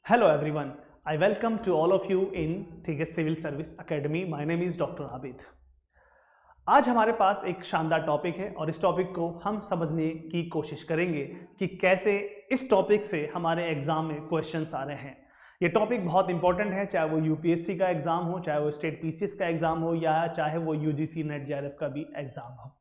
Hello everyone, I welcome to all of you in TGS Civil Service Academy. My name is Dr. Abid. आज हमारे पास एक शानदार topic है और इस टॉपिक को हम समझने की कोशिश करेंगे कि कैसे इस टॉपिक से हमारे एग्जाम में क्वेश्चंस आ रहे हैं। ये टॉपिक बहुत इंपॉर्टेंट है, चाहे वो यूपीएससी का एग्जाम हो, चाहे वो स्टेट पीसीएस का एग्जाम हो या चाहे वो यूजीसी नेट जेआरएफ का भी एग्जाम हो।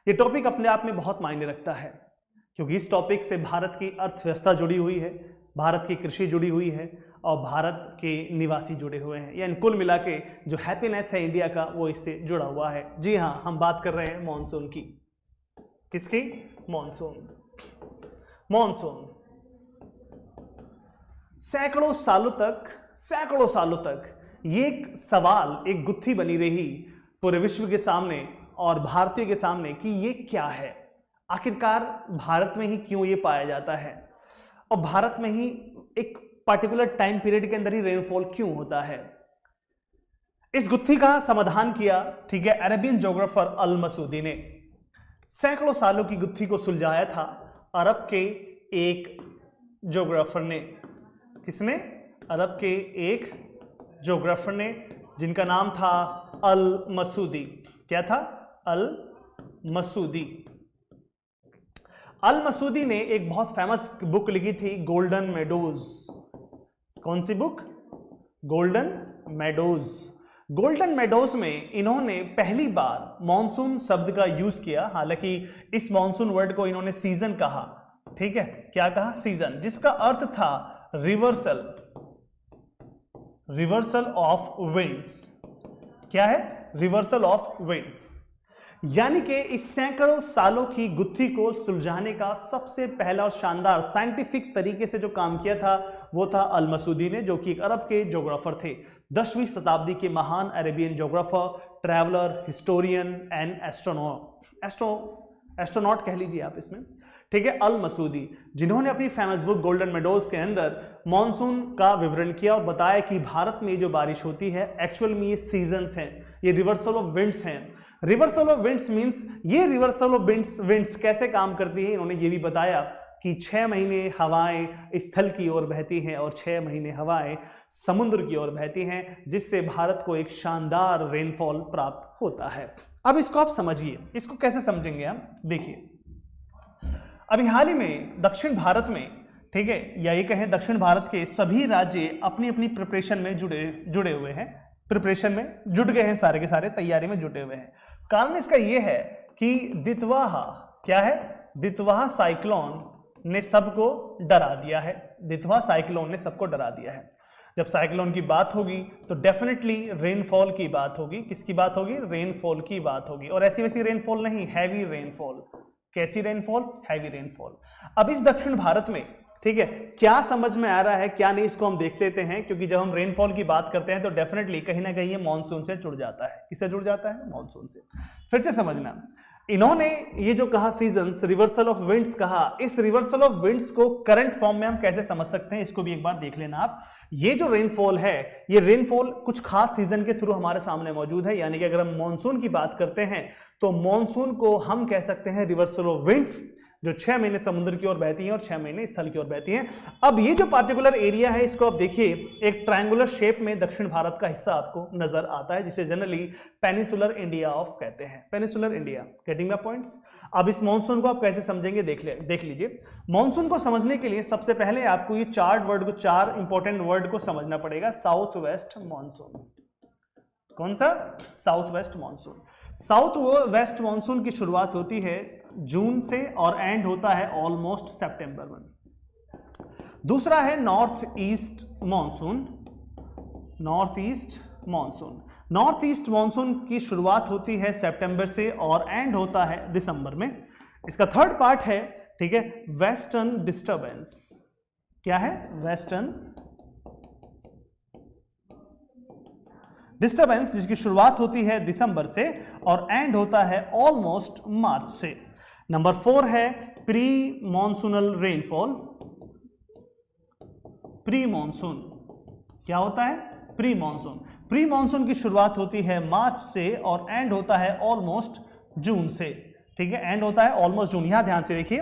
ये टॉपिक अपने आप में बहुत मायने रखता है क्योंकि इस टॉपिक से भारत की अर्थव्यवस्था जुड़ी हुई है, भारत की कृषि जुड़ी हुई है और भारत के निवासी जुड़े हुए हैं, यानी कुल मिला के जो हैप्पीनेस है इंडिया का वो इससे जुड़ा हुआ है। जी हाँ, हम बात कर रहे हैं मॉनसून की। किसकी? मॉनसून। मॉनसून सैकड़ों सालों तक ये एक सवाल, एक गुत्थी बनी रही पूरे विश्व के सामने और भारतीयों के सामने कि ये क्या है, आखिरकार भारत में ही क्यों ये पाया जाता है और भारत में ही एक पर्टिकुलर टाइम पीरियड के अंदर ही रेनफॉल क्यों होता है। इस गुत्थी का समाधान किया, ठीक है, अरबियन ज्योग्राफर अल मसूदी ने। सैकड़ों सालों की गुत्थी को सुलझाया था अरब के एक ज्योग्राफर ने। किसने? अरब के एक ज्योग्राफर ने, जिनका नाम था अल मसूदी। क्या था? अल मसूदी। अल मसूदी ने एक बहुत फेमस बुक लिखी थी, गोल्डन मेडोज। कौन सी बुक? Golden meadows. गोल्डन मेडोज में इन्होंने पहली बार मॉनसून शब्द का यूज किया। हालांकि इस मॉनसून वर्ड को इन्होंने सीजन कहा, ठीक है, क्या कहा? सीजन, जिसका अर्थ था रिवर्सल ऑफ विंड्स। क्या है? Reversal of winds. यानी कि इस सैकड़ों सालों की गुत्थी को सुलझाने का सबसे पहला और शानदार साइंटिफिक तरीके से जो काम किया था वो था अल मसूदी ने, जो कि एक अरब के ज्योग्राफर थे। 10वीं शताब्दी के महान Arabian geographer, traveller, historian and astronaut कह लीजिए आप इसमें, ठीक है, अल मसूदी, जिन्होंने अपनी फेमस बुक गोल्डन मेडोज के अंदर मॉनसून का विवरण किया और बताया कि भारत में जो बारिश होती है एक्चुअल में ये सीजन्स हैं, ये रिवर्सल ऑफ विंड्स हैं। रिवर्सल ऑफ विंड्स मींस ये रिवर्सल ऑफ विंड्स कैसे काम करती है, इन्होंने ये भी बताया कि 6 महीने हवाएं स्थल की ओर बहती हैं और 6 महीने हवाएं समुद्र की ओर बहती हैं, जिससे भारत को एक शानदार रेनफॉल प्राप्त होता है। अब इसको आप समझिए, इसको कैसे समझेंगे हम? देखिए, अभी हाल ही में दक्षिण भारत में, ठीक है, या ये कहें दक्षिण भारत के सभी राज्य अपनी अपनी प्रिपरेशन में जुड़े हुए हैं, प्रिपरेशन में जुट गए हैं, सारे के सारे तैयारी में जुटे हुए हैं। कारण इसका यह है कि दितवाहा, क्या है? दितवाहा साइक्लोन ने सबको डरा दिया है। दितवाहा साइक्लोन ने सबको डरा दिया है। जब साइक्लोन की बात होगी तो डेफिनेटली रेनफॉल की बात होगी। किसकी बात होगी? रेनफॉल की बात होगी। और ऐसी वैसी रेनफॉल नहीं, हैवी रेनफॉल। कैसी रेनफॉल? Heavy rainfall. अब इस दक्षिण भारत में, ठीक है, क्या समझ में आ रहा है क्या नहीं, इसको हम देख लेते हैं, क्योंकि जब हम रेनफॉल की बात करते हैं तो डेफिनेटली कहीं ना कहीं ये मानसून से जुड़ जाता है। किससे जुड़ जाता है? मानसून से। फिर से समझना, इन्होंने ये जो कहा सीजन्स, रिवर्सल ऑफ विंड्स कहा, इस रिवर्सल ऑफ विंड्स को करंट फॉर्म में हम कैसे समझ सकते हैं, इसको भी एक बार देख लेना आप। ये जो रेनफॉल है, ये रेनफॉल कुछ खास सीजन के थ्रू हमारे सामने मौजूद है। यानी कि अगर हम मानसून की बात करते हैं तो मानसून को हम कह सकते हैं रिवर्सल ऑफ विंड्स, जो 6 महीने समुद्र की ओर बहती हैं और 6 महीने स्थल की ओर बहती हैं। अब ये जो पार्टिकुलर एरिया है, इसको आप देखिए, एक ट्रायंगुलर शेप में दक्षिण भारत का हिस्सा आपको नजर आता है, जिसे जनरली पेनिसुलर इंडिया ऑफ कहते हैं। Peninsular India, getting my points? अब इस मॉनसून को आप कैसे समझेंगे देख लीजिए। मॉनसून को समझने के लिए सबसे पहले आपको ये चार इंपॉर्टेंट वर्ड को समझना पड़ेगा। South west monsoon. कौन सा? South west monsoon. South west monsoon की शुरुआत होती है जून से और एंड होता है ऑलमोस्ट सितंबर में। दूसरा है north east monsoon. North east monsoon. North east monsoon की शुरुआत होती है सितंबर से और एंड होता है दिसंबर में। इसका थर्ड पार्ट है, ठीक है, वेस्टर्न डिस्टर्बेंस। क्या है? वेस्टर्न डिस्टर्बेंस, जिसकी शुरुआत होती है दिसंबर से और एंड होता है ऑलमोस्ट मार्च से। नंबर 4 है pre monsoonal rainfall. Pre monsoon क्या होता है? Pre monsoon. प्री मॉनसून की शुरुआत होती है मार्च से और एंड होता है ऑलमोस्ट जून से, ठीक है, एंड होता है ऑलमोस्ट जून। यहां ध्यान से देखिए,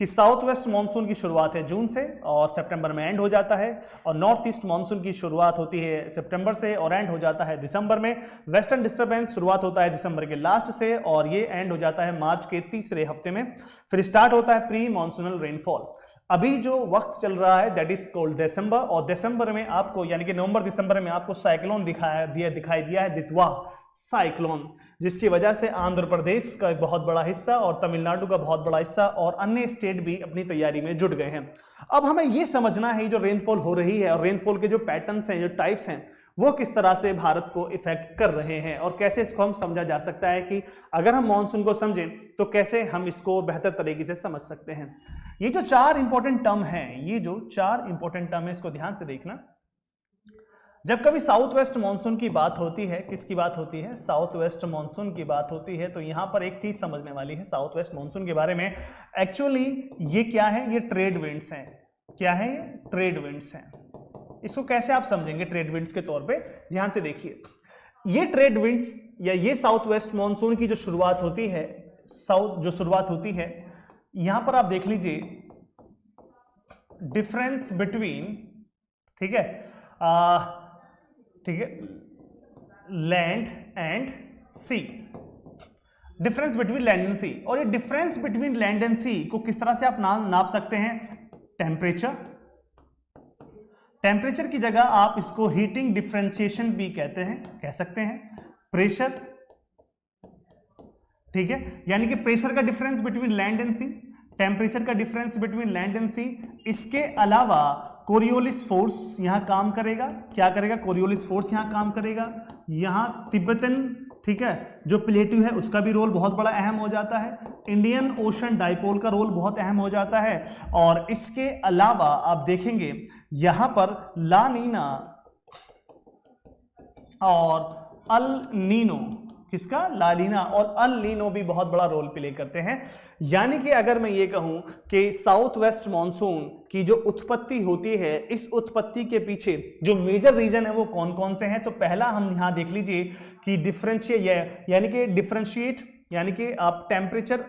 कि साउथ वेस्ट मानसून की शुरुआत है जून से और सितंबर में एंड हो जाता है, और नॉर्थ ईस्ट मानसून की शुरुआत होती है सितंबर से और एंड हो जाता है दिसंबर में। वेस्टर्न डिस्टर्बेंस शुरुआत होता है दिसंबर के लास्ट से और ये एंड हो जाता है मार्च के तीसरे हफ्ते में। फिर स्टार्ट होता है प्री मानसूनल रेनफॉल। अभी जो वक्त चल रहा है दैट इज कॉल्ड दिसंबर, और दिसंबर में आपको यानी कि नवंबर दिसंबर में आपको साइक्लोन दिखाई दिया है, दितवा साइक्लोन, जिसकी वजह से आंध्र प्रदेश का एक बहुत बड़ा हिस्सा और तमिलनाडु का बहुत बड़ा हिस्सा और अन्य स्टेट भी अपनी तैयारी में जुट गए हैं। अब हमें यह समझना है जो रेनफॉल हो रही है और रेनफॉल के जो पैटर्न्स हैं, जो टाइप्स हैं, वो किस तरह से भारत को इफेक्ट कर रहे हैं और कैसे इसको हम समझा जा सकता है कि अगर हम मानसून को समझें तो कैसे हम इसको बेहतर तरीके से समझ सकते हैं। ये जो 4 इंपॉर्टेंट टर्म हैं, ये जो 4 इंपॉर्टेंट टर्म है, इसको ध्यान से देखना। जब कभी साउथ वेस्ट मानसून की बात होती है, किसकी बात होती है? साउथ वेस्ट मानसून की बात होती है, तो यहां पर एक चीज समझने वाली है साउथ वेस्ट मानसून के बारे में। एक्चुअली ये क्या है? ये ट्रेड विंड्स हैं। क्या है? ये ट्रेड विंड्स हैं। इसको कैसे आप समझेंगे ट्रेड विंड्स के तौर पे? ध्यान से देखिए, ये ट्रेड विंड्स या ये साउथ वेस्ट मानसून की जो शुरुआत होती है, यहां पर आप देख लीजिए डिफरेंस बिटवीन, ठीक है, land and sea, difference between land and sea. और ये difference between land and sea को किस तरह से आप नाप सकते हैं? टेम्परेचर की जगह आप इसको हीटिंग डिफरेंशिएशन भी कह सकते हैं। प्रेशर, ठीक है, यानी कि प्रेशर का difference between land and sea, temperature का difference between land and sea. इसके अलावा कोरियोलिस फोर्स यहां काम करेगा। क्या करेगा? कोरियोलिस फोर्स यहां काम करेगा। यहां तिब्बतन, ठीक है, जो प्लेट्यू है उसका भी रोल बहुत बड़ा अहम हो जाता है। इंडियन ओशन डाइपोल का रोल बहुत अहम हो जाता है। और इसके अलावा आप देखेंगे यहां पर ला नीना और अल नीनो, किसका? ला नीना और अल नीनो भी बहुत बड़ा रोल प्ले करते हैं। यानी कि अगर मैं ये कहूं कि साउथ वेस्ट मानसून की जो उत्पत्ति होती है, इस उत्पत्ति के पीछे जो मेजर रीजन है वो कौन कौन से हैं? तो पहला हम यहां देख लीजिए कि डिफरेंशिएट, यानी कि आप टेम्परेचर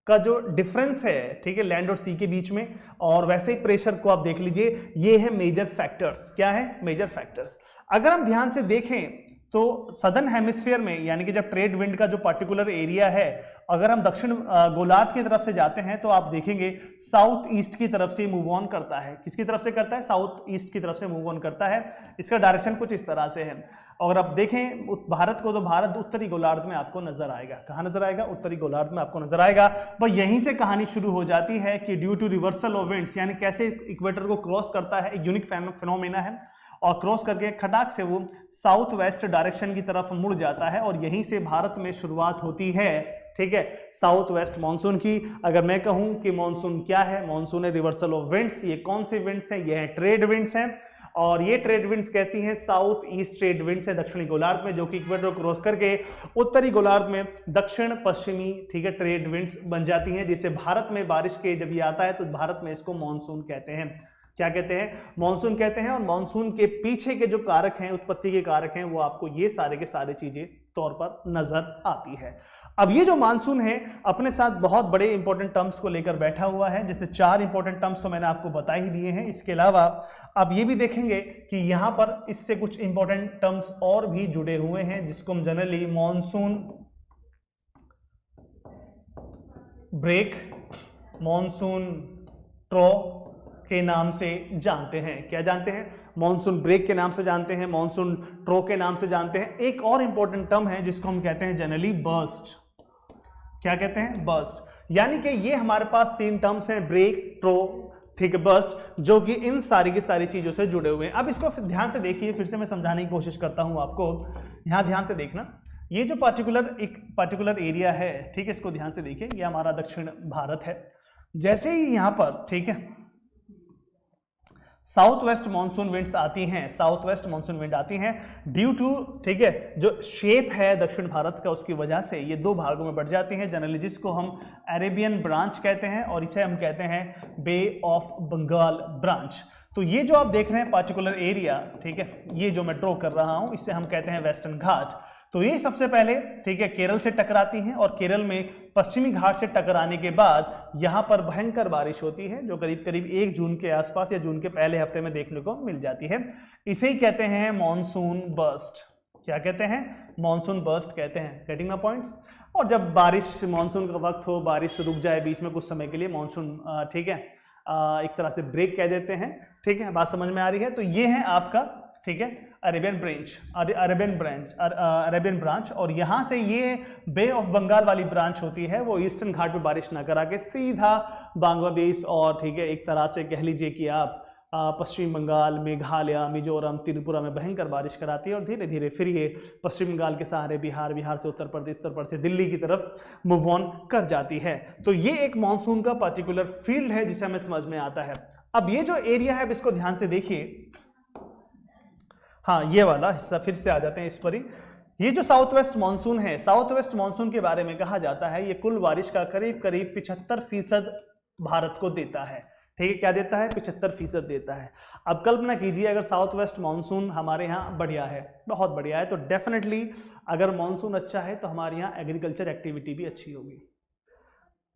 का जो डिफरेंस है, ठीक है, लैंड और सी के बीच में, और वैसे ही प्रेशर को आप देख लीजिए, ये है मेजर फैक्टर्स। क्या है? Major factors. अगर हम ध्यान से देखें तो सदर्न हेमिस्फीयर में, यानी कि जब ट्रेड विंड का जो पर्टिकुलर एरिया है, अगर हम दक्षिण गोलार्ध की तरफ से जाते हैं तो आप देखेंगे साउथ ईस्ट की तरफ से मूव ऑन करता है। किसकी तरफ से करता है? साउथ ईस्ट की तरफ से मूव ऑन करता है। इसका डायरेक्शन कुछ इस तरह से है। और अब देखें भारत को, तो भारत उत्तरी गोलार्ध में आपको नजर आएगा। कहां नजर आएगा? उत्तरी गोलार्ध में आपको नजर आएगा। पर यहीं से कहानी शुरू हो जाती है कि due to reversal of winds, यानी कैसे इक्वेटर को क्रॉस करता है, एक यूनिक फिनोमेना है, और क्रॉस करके खटाक से वो साउथ वेस्ट डायरेक्शन की तरफ मुड़ जाता है, और यहीं से भारत में शुरुआत होती है, ठीक है, साउथ वेस्ट मानसून की। अगर मैं कहूं कि मानसून क्या है? मानसून है रिवर्सल ऑफ विंड्स। ये कौन से विंड्स हैं? ये ट्रेड विंड्स हैं। और ये ट्रेड विंड्स कैसी हैं? साउथ ईस्ट ट्रेड विंड्स है दक्षिणी गोलार्ध में, जो कि इक्वेटर को क्रॉस करके उत्तरी गोलार्ध में दक्षिण पश्चिमी, ठीक है, ट्रेड विंड्स बन जाती हैं, जिससे भारत में बारिश के जब ये आता है तो भारत में इसको मानसून कहते हैं। क्या कहते हैं? मानसून कहते हैं। और मानसून के पीछे के जो कारक हैं, उत्पत्ति के कारक हैं, वो आपको ये सारे के सारे चीजें तौर पर नजर आती है। अब ये जो मानसून है अपने साथ बहुत बड़े इंपॉर्टेंट टर्म्स को लेकर बैठा हुआ है, जैसे 4 इंपॉर्टेंट टर्म्स तो मैंने आपको बता ही दिए हैं। इसके अलावा आप ये भी देखेंगे कि यहां पर इससे कुछ इंपॉर्टेंट टर्म्स और भी जुड़े हुए हैं, जिसको हम जनरली मानसून ब्रेक, मानसून ट्रो के नाम से जानते हैं। क्या जानते हैं? मानसून ब्रेक के नाम से जानते हैं, मानसून ट्रो के नाम से जानते हैं। एक और इंपॉर्टेंट टर्म है जिसको हम कहते हैं जनरली बर्स्ट। क्या कहते हैं? बर्स्ट। यानी कि ये हमारे पास 3 टर्म्स हैं, ब्रेक, ट्रो, ठीक है, बर्स्ट, जो कि इन सारी की सारी चीजों से जुड़े हुए हैं। अब इसको ध्यान से देखिए, फिर से मैं समझाने की कोशिश करता हूं आपको। यहां ध्यान से देखना, ये जो एक पर्टिकुलर एरिया है, ठीक है, इसको ध्यान से देखिए, ये हमारा दक्षिण भारत है। जैसे ही यहां पर, ठीक है, साउथ वेस्ट मानसून विंड्स आती हैं, साउथ वेस्ट मानसून विंड आती हैं, ड्यू टू, ठीक है, जो शेप है दक्षिण भारत का, उसकी वजह से ये 2 भागों में बढ़ जाती हैं जनरली, जिसको हम अरेबियन ब्रांच कहते हैं और इसे हम कहते हैं बे ऑफ बंगाल ब्रांच। तो ये जो आप देख रहे हैं पर्टिकुलर एरिया, ठीक है, ये जो मैं ड्रॉ कर रहा हूं, इसे हम कहते हैं वेस्टर्न घाट। तो ये सबसे पहले ठीक है केरल से टकराती हैं और केरल में पश्चिमी घाट से टकराने के बाद यहाँ पर भयंकर बारिश होती है जो करीब करीब 1 जून के आसपास या जून के पहले हफ्ते में देखने को मिल जाती है। इसे ही कहते हैं मॉनसून बर्स्ट। क्या कहते हैं? मॉनसून बर्स्ट कहते हैं। Getting my points. और जब बारिश मानसून का वक्त हो, बारिश रुक जाए बीच में कुछ समय के लिए, मानसून ठीक है एक तरह से ब्रेक कह देते हैं। ठीक है, बात समझ में आ रही है? तो ये है आपका ठीक है अरेबियन ब्रांच और यहाँ से ये बे ऑफ बंगाल वाली ब्रांच होती है, वो ईस्टर्न घाट पे बारिश ना करा के सीधा बांग्लादेश और ठीक है एक तरह से कह लीजिए कि आप पश्चिम बंगाल, मेघालय, मिजोरम, त्रिपुरा में भयंकर बारिश कराती है और धीरे धीरे फिर ये पश्चिम बंगाल के सहारे बिहार, बिहार से उत्तर प्रदेश, उत्तर प्रदेश से दिल्ली की तरफ मूव ऑन कर जाती है। तो ये एक मानसून का पर्टिकुलर फील्ड है जिसे हमें समझ में आता है। अब ये जो एरिया है इसको ध्यान से देखिए, हाँ ये वाला हिस्सा फिर से आ जाते हैं इस पर ही। ये जो साउथ वेस्ट मानसून है, साउथ वेस्ट मानसून के बारे में कहा जाता है ये कुल बारिश का करीब करीब 75% भारत को देता है। ठीक है, क्या देता है? 75% देता है। अब कल्पना कीजिए अगर साउथ वेस्ट मानसून हमारे यहाँ बढ़िया है, बहुत बढ़िया है, तो डेफिनेटली अगर मानसून अच्छा है तो हमारे यहाँ एग्रीकल्चर एक्टिविटी भी अच्छी होगी।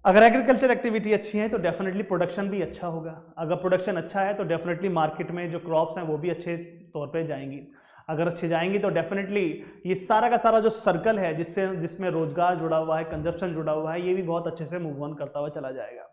अगर एग्रीकल्चर एक्टिविटी अच्छी है तो डेफिनेटली प्रोडक्शन भी अच्छा होगा। अगर प्रोडक्शन अच्छा है तो डेफिनेटली मार्केट में जो क्रॉप्स हैं वो भी अच्छे तौर पे जाएंगी। अगर अच्छे जाएंगी तो डेफिनेटली ये सारा का सारा जो सर्कल है जिसमें रोजगार जुड़ा हुआ है, कंजप्शन जुड़ा हुआ है, ये भी बहुत अच्छे से मूव ऑन करता हुआ चला जाएगा।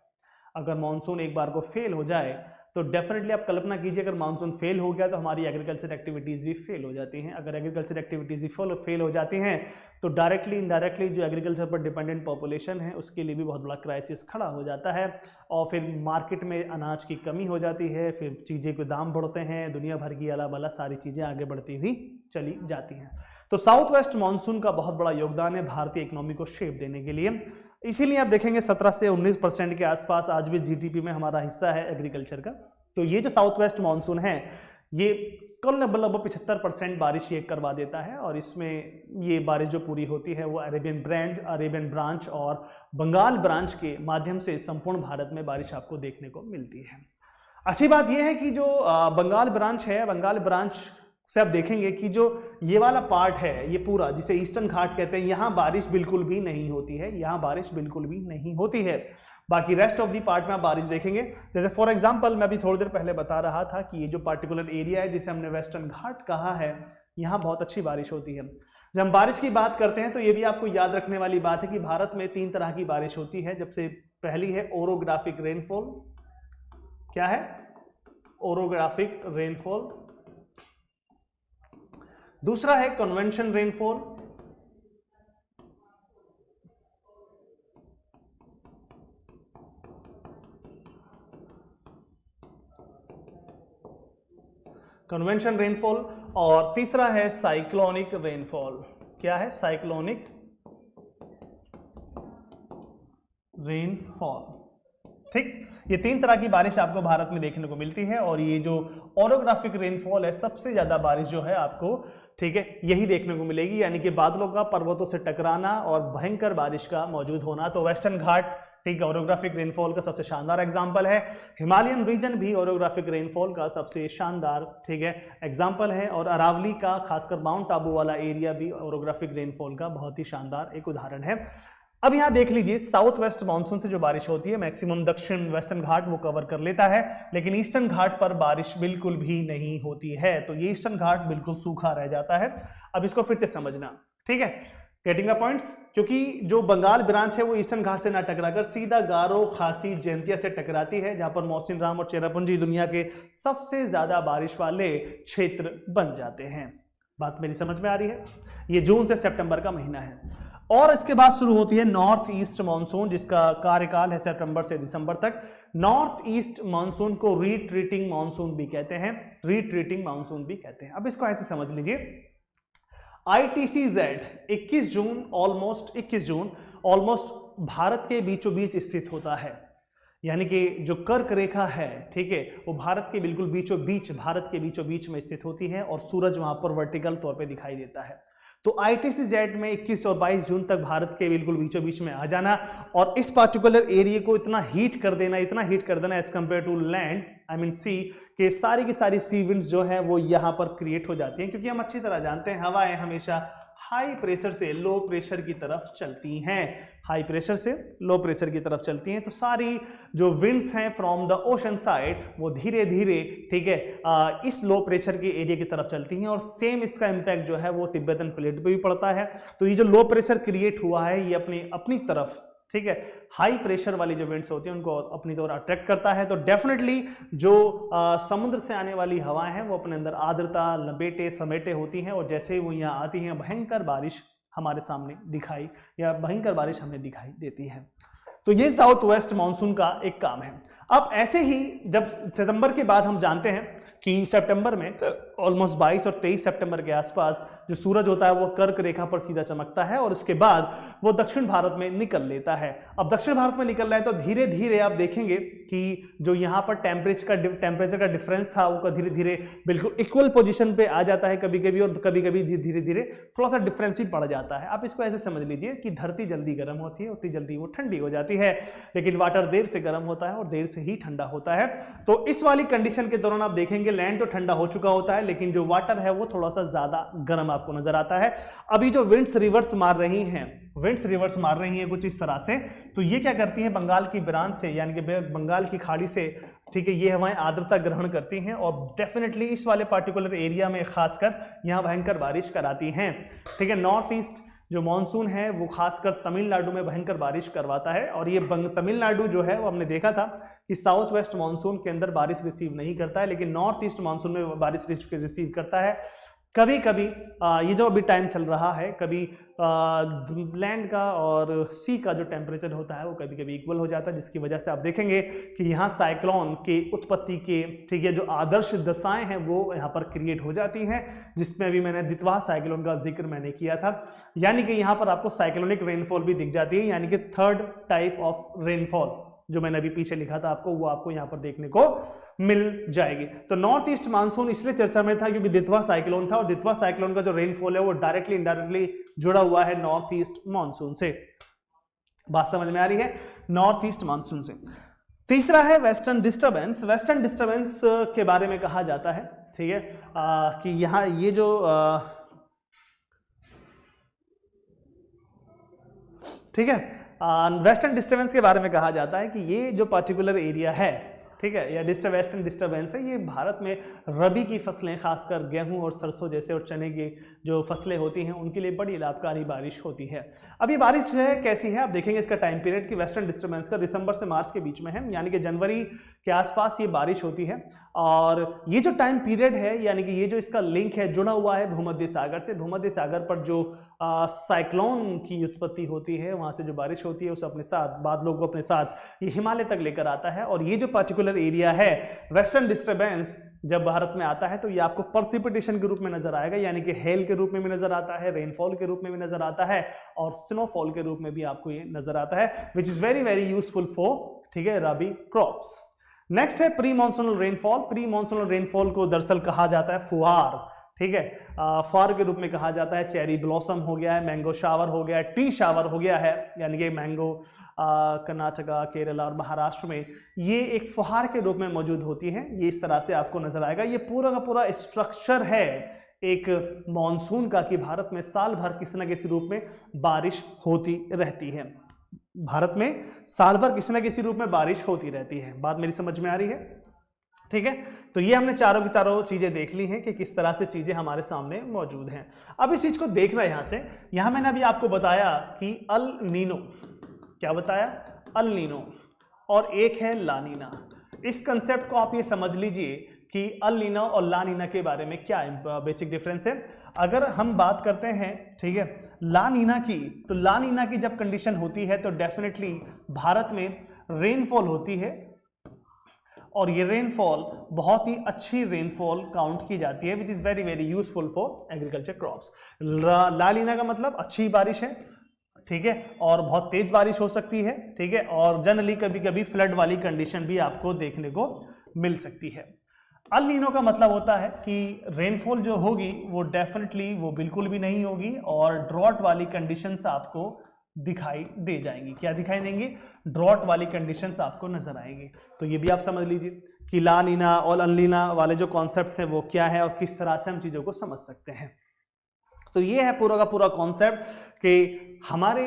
अगर मानसून एक बार को फेल हो जाए तो डेफिनेटली आप कल्पना कीजिए अगर मानसून फेल हो गया तो हमारी एग्रीकल्चर एक्टिविटीज़ भी फेल हो जाती हैं। अगर एग्रीकल्चर एक्टिविटीज़ भी फेल हो जाती हैं तो डायरेक्टली इनडायरेक्टली जो एग्रीकल्चर पर डिपेंडेंट पॉपुलेशन है उसके लिए भी बहुत बड़ा क्राइसिस खड़ा हो जाता है और फिर मार्केट में अनाज की कमी हो जाती है, फिर चीज़ें के दाम बढ़ते हैं, दुनिया भर की अला बला सारी चीज़ें आगे बढ़ती हुई चली जाती हैं। तो साउथ वेस्ट मानसून का बहुत बड़ा योगदान है भारतीय इकोनॉमी को शेप देने के लिए। इसीलिए आप देखेंगे 17 से 19% के आसपास आज भी जीडीपी में हमारा हिस्सा है एग्रीकल्चर का। तो ये जो साउथ वेस्ट मानसून है ये कल लगभग 75% बारिश ये करवा देता है और इसमें ये बारिश जो पूरी होती है वो अरेबियन ब्रांच और बंगाल ब्रांच के माध्यम से संपूर्ण भारत में बारिश आपको देखने को मिलती है। अच्छी बात यह है कि जो बंगाल ब्रांच है, बंगाल ब्रांच से आप देखेंगे कि जो ये वाला पार्ट है ये पूरा जिसे ईस्टर्न घाट कहते हैं, यहाँ बारिश बिल्कुल भी नहीं होती है, यहाँ बारिश बिल्कुल भी नहीं होती है। बाकी रेस्ट ऑफ दी पार्ट में आप बारिश देखेंगे। जैसे फॉर एग्जांपल मैं अभी थोड़ी देर पहले बता रहा था कि ये जो पार्टिकुलर एरिया है जिसे हमने वेस्टर्न घाट कहा है, यहाँ बहुत अच्छी बारिश होती है। जब हम बारिश की बात करते हैं तो ये भी आपको याद रखने वाली बात है कि भारत में 3 तरह की बारिश होती है। जब से पहली है ओरोग्राफिक रेनफॉल। क्या है? Orographic rainfall. दूसरा है कन्वेंशन रेनफॉल। कन्वेंशन रेनफॉल और तीसरा है साइक्लोनिक रेनफॉल। क्या है? Cyclonic rainfall. ठीक, ये 3 तरह की बारिश आपको भारत में देखने को मिलती है और ये जो ओरोग्राफिक रेनफॉल है सबसे ज्यादा बारिश जो है आपको ठीक है यही देखने को मिलेगी, यानी कि बादलों का पर्वतों से टकराना और भयंकर बारिश का मौजूद होना। तो वेस्टर्न घाट ठीक है ओरोग्राफिक रेनफॉल का सबसे शानदार एग्जांपल है। हिमालयन रीजन भी ओरोग्राफिक रेनफॉल का सबसे शानदार ठीक है एग्जांपल है और अरावली का खासकर माउंट आबू वाला एरिया भी ओरोग्राफिक रेनफॉल का बहुत ही शानदार एक उदाहरण है। अब यहाँ देख लीजिए साउथ वेस्ट मानसून से जो बारिश होती है मैक्सिमम दक्षिण वेस्टर्न घाट वो कवर कर लेता है, लेकिन ईस्टर्न घाट पर बारिश बिल्कुल भी नहीं होती है। तो ये ईस्टर्न घाट बिल्कुल सूखा रह जाता है। अब इसको फिर से समझना, ठीक है, गेटिंग द पॉइंट्स। क्योंकि जो बंगाल ब्रांच है वो ईस्टर्न घाट से ना टकराकर सीधा गारो, खासी, जैंतिया से टकराती है, जहां पर मौसिनराम और चेरापूंजी दुनिया के सबसे ज्यादा बारिश वाले क्षेत्र बन जाते हैं। बात मेरी समझ में आ रही है? ये जून से सितंबर का महीना है और इसके बाद शुरू होती है नॉर्थ ईस्ट मानसून जिसका कार्यकाल है सितंबर से दिसंबर तक। नॉर्थ ईस्ट मानसून को रिट्रीटिंग मानसून भी कहते हैं, रिट्रीटिंग मानसून भी कहते हैं। अब इसको ऐसे समझ लीजिए, ITCZ 21 जून ऑलमोस्ट भारत के बीचों बीच स्थित होता है, यानी कि जो कर्क रेखा है ठीक है वो भारत के बिल्कुल बीचों बीच में स्थित होती है और सूरज वहां पर वर्टिकल तौर पे दिखाई देता है। तो ITCZ में 21 और 22 जून तक भारत के बिल्कुल बीचों बीच में आ जाना और इस पर्टिकुलर एरिया को इतना हीट कर देना as compare to land I mean sea के सारी की सारी सी विंड्स जो है वो यहाँ पर क्रिएट हो जाती हैं। क्योंकि हम अच्छी तरह जानते हैं हवाएं हमेशा हाई प्रेशर से लो प्रेशर की तरफ चलती हैं, हाई प्रेशर से लो प्रेशर की तरफ चलती हैं। तो सारी जो विंड्स हैं फ्रॉम द ओशन साइड वो धीरे धीरे, ठीक है, इस लो प्रेशर के एरिया की तरफ चलती हैं और सेम इसका इम्पैक्ट जो है वो तिब्बतन प्लेट पे भी पड़ता है। तो ये जो लो प्रेशर क्रिएट हुआ है ये अपनी तरफ, ठीक है, हाई प्रेशर वाली जो विंड्स होती हैं उनको अपनी तरफ अट्रैक्ट करता है। तो डेफिनेटली जो समुद्र से आने वाली हवाएं हैं वो अपने अंदर आर्द्रता लपेटे समेटे होती हैं और जैसे ही वो यहाँ आती हैं भयंकर बारिश हमारे सामने दिखाई या भयंकर बारिश हमें दिखाई देती है। तो ये साउथ वेस्ट मानसून का एक काम है। अब ऐसे ही जब सितंबर के बाद हम जानते हैं कि सितंबर में ऑलमोस्ट 22 और 23 सितंबर के आसपास जो सूरज होता है वो कर्क रेखा पर सीधा चमकता है और उसके बाद वो दक्षिण भारत में निकल लेता है। अब दक्षिण भारत में निकल रहा है तो धीरे धीरे आप देखेंगे कि जो यहाँ पर टेम्परेचर का डिफरेंस था वो धीरे धीरे बिल्कुल इक्वल पोजीशन पे आ जाता है कभी कभी, और कभी कभी धीरे धीरे थोड़ा सा डिफरेंस भी पड़ जाता है। आप इसको ऐसे समझ लीजिए कि धरती जल्दी गर्म होती है उतनी जल्दी वो ठंडी हो जाती है, लेकिन वाटर देर से गर्म होता है और देर से ही ठंडा होता है। तो इस वाली कंडीशन के दौरान आप देखेंगे लैंड तो ठंडा हो चुका होता है लेकिन जो वाटर है वो थोड़ा सा ज्यादा गर्म आपको नजर आता है। अभी जो विंड्स रिवर्स मार रही हैं कुछ इस तरह से, तो ये क्या करती हैं बंगाल की ब्रांच से यानी कि बंगाल की खाड़ी से, ठीक है, ये हवाएं आर्द्रता ग्रहण करती हैं और डेफिनेटली इस वाले पार्टिकुलर एरिया में खासकर यहाँ भयंकर बारिश कराती हैं, ठीक है। नॉर्थ ईस्ट जो मानसून है वो खासकर तमिलनाडु में भयंकर बारिश करवाता है और ये तमिलनाडु जो है वो हमने देखा था कि साउथ वेस्ट मानसून के अंदर बारिश रिसीव नहीं करता है लेकिन नॉर्थ ईस्ट मानसून में बारिश रिसीव करता है। कभी कभी ये जो अभी टाइम चल रहा है कभी लैंड का और सी का जो टेम्परेचर होता है वो कभी कभी इक्वल हो जाता है, जिसकी वजह से आप देखेंगे कि यहाँ साइक्लोन के उत्पत्ति के, ठीक है, जो आदर्श दशाएं हैं वो यहाँ पर क्रिएट हो जाती हैं, जिसमें अभी मैंने दितवा साइक्लोन का जिक्र मैंने किया था। यानी कि यहाँ पर आपको साइक्लोनिक रेनफॉल भी दिख जाती है, यानी कि थर्ड टाइप ऑफ रेनफॉल जो मैंने अभी पीछे लिखा था आपको वो आपको यहाँ पर देखने को मिल जाएगी। तो नॉर्थ ईस्ट मानसून इसलिए चर्चा में था क्योंकि दितवा साइक्लोन था और दितवा साइक्लोन का जो रेनफॉल है वो डायरेक्टली इनडायरेक्टली जुड़ा हुआ है नॉर्थ ईस्ट मानसून से। बात समझ में आ रही है? नॉर्थ ईस्ट मानसून से। तीसरा है वेस्टर्न डिस्टर्बेंस। वेस्टर्न डिस्टर्बेंस के बारे में कहा जाता है, ठीक है, कि यहाँ ये जो ठीक है, वेस्टर्न डिस्टर्बेंस के बारे में कहा जाता है कि ये जो पर्टिकुलर एरिया है, ठीक है, या वेस्टर्न डिस्टर्बेंस है, ये भारत में रबी की फसलें खासकर गेहूं और सरसों जैसे और चने की जो फसलें होती हैं उनके लिए बड़ी लाभकारी बारिश होती है। अभी बारिश है कैसी है आप देखेंगे इसका टाइम पीरियड कि वेस्टर्न डिस्टर्बेंस का दिसंबर से मार्च के बीच में है, यानी कि जनवरी के आसपास ये बारिश होती है। और ये जो टाइम पीरियड है यानी कि ये जो इसका लिंक है जुड़ा हुआ है भूमध्य सागर से, भूमध्य सागर पर जो साइक्लोन की उत्पत्ति होती है वहां से जो बारिश होती है उसे अपने साथ बादलों को अपने साथ ये हिमालय तक लेकर आता है। और ये जो पर्टिकुलर एरिया है वेस्टर्न डिस्टर्बेंस जब भारत में आता है तो ये आपको पर्सिपिटेशन के रूप में नजर आएगा, यानी कि हेल के रूप में भी नजर आता है, रेनफॉल के रूप में भी नजर आता है और स्नोफॉल के रूप में भी आपको ये नजर आता है, which is very very useful for, ठीक है, रबी क्रॉप्स। नेक्स्ट है pre monsoonal rainfall. Pre monsoonal rainfall को दरअसल कहा जाता है फुहार, ठीक है, फुहार के रूप में कहा जाता है। चेरी ब्लॉसम हो गया है, मैंगो शावर हो गया है, टी शावर हो गया है, यानी कि मैंगो कर्नाटका, केरला और महाराष्ट्र में ये एक फुहार के रूप में मौजूद होती है। ये इस तरह से आपको नजर आएगा। ये पूरा का पूरा स्ट्रक्चर है एक मॉनसून का कि भारत में साल भर किसी न किसी रूप में बारिश होती रहती है। भारत में साल भर किसी न किसी रूप में बारिश होती रहती है। बात मेरी समझ में आ रही है? ठीक है, तो ये हमने चारों की चारों चीजें देख ली हैं कि किस तरह से चीजें हमारे सामने मौजूद हैं। अब इस चीज को देखना यहां से, यहां मैंने अभी आपको बताया कि अल नीनो, क्या बताया? अल नीनो, और एक है ला नीना। इस कंसेप्ट को आप ये समझ लीजिए कि अल नीना और ला नीना के बारे में क्या बेसिक डिफरेंस है। अगर हम बात करते हैं, ठीक है, ला नीना की, तो ला नीना की जब कंडीशन होती है तो डेफिनेटली भारत में रेनफॉल होती है और ये रेनफॉल बहुत ही अच्छी रेनफॉल काउंट की जाती है, which is very very useful for agriculture crops. La Nina का मतलब अच्छी बारिश है, ठीक है, और बहुत तेज बारिश हो सकती है, ठीक है, और जनरली कभी कभी फ्लड वाली कंडीशन भी आपको देखने को मिल सकती है। अल नीनो का मतलब होता है कि रेनफॉल जो होगी वो डेफिनेटली वो बिल्कुल भी नहीं होगी और ड्रॉट वाली कंडीशंस आपको दिखाई दे जाएंगी। क्या दिखाई देंगी? ड्रॉट वाली कंडीशंस आपको नजर आएंगी। तो ये भी आप समझ लीजिए कि ला नीना और अल नीना वाले जो कॉन्सेप्ट्स हैं वो क्या है और किस तरह से हम चीज़ों को समझ सकते हैं। तो ये है पूरा का पूरा कॉन्सेप्ट कि हमारे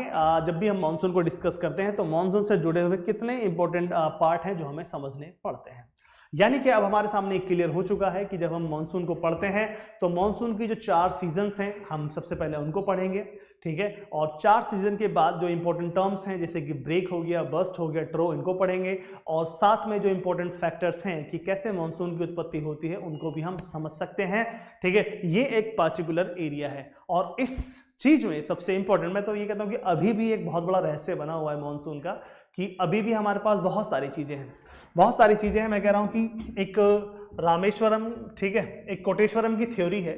जब भी हम मानसून को डिस्कस करते हैं तो मानसून से जुड़े हुए कितने इंपॉर्टेंट पार्ट हैं जो हमें समझने पड़ते हैं। यानी कि अब हमारे सामने क्लियर हो चुका है कि जब हम मानसून को पढ़ते हैं तो मानसून की जो 4 सीजन्स हैं हम सबसे पहले उनको पढ़ेंगे, ठीक है। और 4 सीजन के बाद जो इंपॉर्टेंट टर्म्स हैं जैसे कि ब्रेक हो गया, बर्स्ट हो गया, ट्रो, इनको पढ़ेंगे। और साथ में जो इंपॉर्टेंट फैक्टर्स हैं कि कैसे मानसून की उत्पत्ति होती है उनको भी हम समझ सकते हैं, ठीक है। ये एक पार्टिकुलर एरिया है और इस चीज में सबसे इंपॉर्टेंट मैं तो ये कहता हूँ कि अभी भी एक बहुत बड़ा रहस्य बना हुआ है मानसून का कि अभी भी हमारे पास बहुत सारी चीजें हैं, बहुत सारी चीजें हैं। मैं कह रहा हूं कि एक रामेश्वरम, ठीक है, एक कोटेश्वरम की थ्योरी है,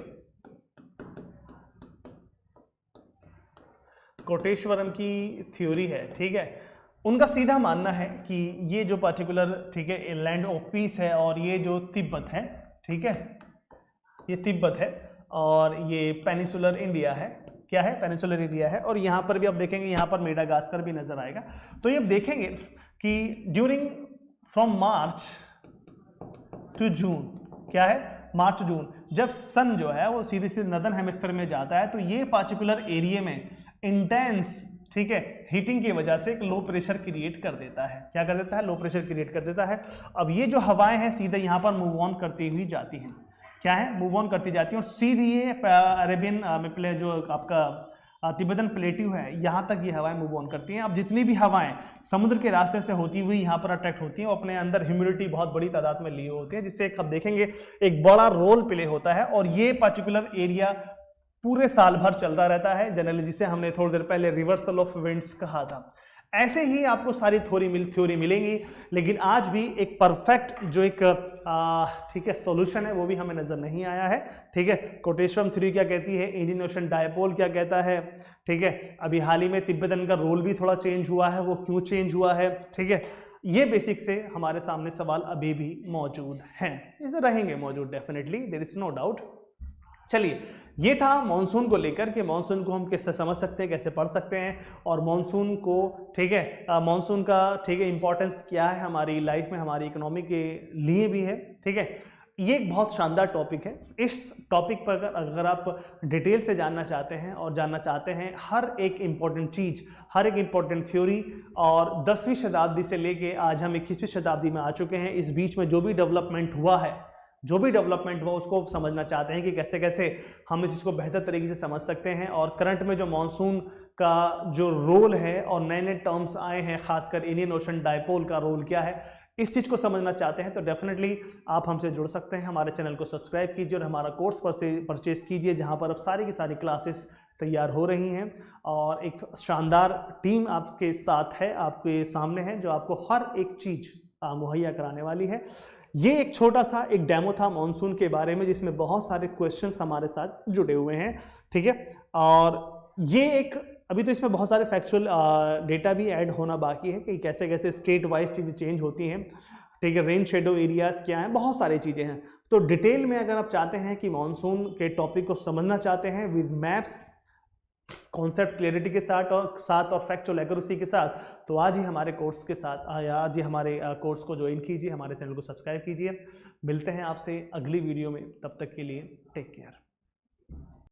कोटेश्वरम की थ्योरी है, ठीक है। उनका सीधा मानना है कि ये जो पर्टिकुलर, ठीक है, लैंड ऑफ पीस है और ये जो तिब्बत है, ठीक है, ये तिब्बत है और ये पेनिसुलर इंडिया है, क्या है, पेनिसुलर इंडिया है। और यहाँ पर भी आप देखेंगे, यहाँ पर मेडागास्कर भी नजर आएगा। तो ये देखेंगे कि during from March to June, क्या है, मार्च टू जून, जब सन जो है वो सीधे सीधे नदर्न हेमिस्फीयर में जाता है तो ये पार्टिकुलर एरिया में इंटेंस, ठीक है, हीटिंग की वजह से एक लो प्रेशर क्रिएट कर देता है। क्या कर देता है, लो प्रेशर क्रिएट कर देता है। अब ये जो हवाएं हैं सीधे यहाँ पर मूव ऑन करती हुई जाती हैं, क्या है, मूव ऑन करती जाती है और सीधी ये अरेबियन जो आपका तिब्बतन प्लेट्यू है यहाँ तक ये हवाएं मूव ऑन करती हैं। अब जितनी भी हवाएं समुद्र के रास्ते से होती हुई यहाँ पर अट्रैक्ट होती हैं वो अपने अंदर ह्यूमिडिटी बहुत बड़ी तादाद में लिए होती है, जिससे अब देखेंगे एक बड़ा रोल प्ले होता है। और ये पर्टिकुलर एरिया पूरे साल भर चलता रहता है जनरली, जिसे हमने थोड़ी देर पहले रिवर्सल ऑफ विंड्स कहा था। ऐसे ही आपको सारी थ्योरी मिलेंगी, लेकिन आज भी एक परफेक्ट जो एक ठीक है सॉल्यूशन है वो भी हमें नजर नहीं आया है, ठीक है। कोटेश्वरम थ्योरी क्या कहती है, इंडियन ओशन डायपोल क्या कहता है, ठीक है। अभी हाल ही में तिब्बतन का रोल भी थोड़ा चेंज हुआ है, वो क्यों चेंज हुआ है, ठीक है। ये बेसिक से हमारे सामने सवाल अभी भी मौजूद हैं, इसे रहेंगे मौजूद definitely, there is no doubt. चलिए, ये था मानसून को लेकर के मानसून को हम कैसे समझ सकते हैं, कैसे पढ़ सकते हैं और मानसून को, ठीक है, मानसून का, ठीक है, इंपॉर्टेंस क्या है हमारी लाइफ में, हमारी इकोनॉमी के लिए भी है, ठीक है। ये एक बहुत शानदार टॉपिक है। इस टॉपिक पर अगर आप डिटेल से जानना चाहते हैं और जानना चाहते हैं हर एक इंपॉर्टेंट चीज, हर एक इंपॉर्टेंट थ्योरी, और 10वीं शताब्दी से लेके आज हम 21वीं शताब्दी में आ चुके हैं, इस बीच में जो भी डेवलपमेंट हुआ है, जो भी डेवलपमेंट हुआ उसको समझना चाहते हैं कि कैसे कैसे हम इस चीज़ को बेहतर तरीके से समझ सकते हैं। और करंट में जो मानसून का जो रोल है और नए नए टर्म्स आए हैं, खासकर इंडियन ओशन डायपोल का रोल क्या है, इस चीज़ को समझना चाहते हैं तो डेफिनेटली आप हमसे जुड़ सकते हैं। हमारे चैनल को सब्सक्राइब कीजिए और हमारा कोर्स परचेज कीजिए, जहाँ पर अब सारी की सारी क्लासेस तैयार हो रही हैं और एक शानदार टीम आपके साथ है, आपके सामने है, जो आपको हर एक चीज़ मुहैया कराने वाली है। ये एक छोटा सा एक डेमो था मानसून के बारे में, जिसमें बहुत सारे क्वेश्चंस हमारे साथ जुड़े हुए हैं, ठीक है। और ये एक अभी तो इसमें बहुत सारे फैक्चुअल डेटा भी ऐड होना बाकी है कि कैसे कैसे स्टेट वाइज चीज़ें चेंज होती हैं, ठीक है, रेन शेडो एरियाज क्या हैं, बहुत सारी चीज़ें हैं। तो डिटेल में अगर आप चाहते हैं कि मानसून के टॉपिक को समझना चाहते हैं विद मैप्स, कॉन्सेप्ट क्लियरिटी के साथ और फैक्चुअल एक्यूरेसी के साथ, तो आज ही हमारे कोर्स के साथ आज ही हमारे कोर्स को ज्वाइन कीजिए, हमारे चैनल को सब्सक्राइब कीजिए। मिलते हैं आपसे अगली वीडियो में, तब तक के लिए टेक केयर।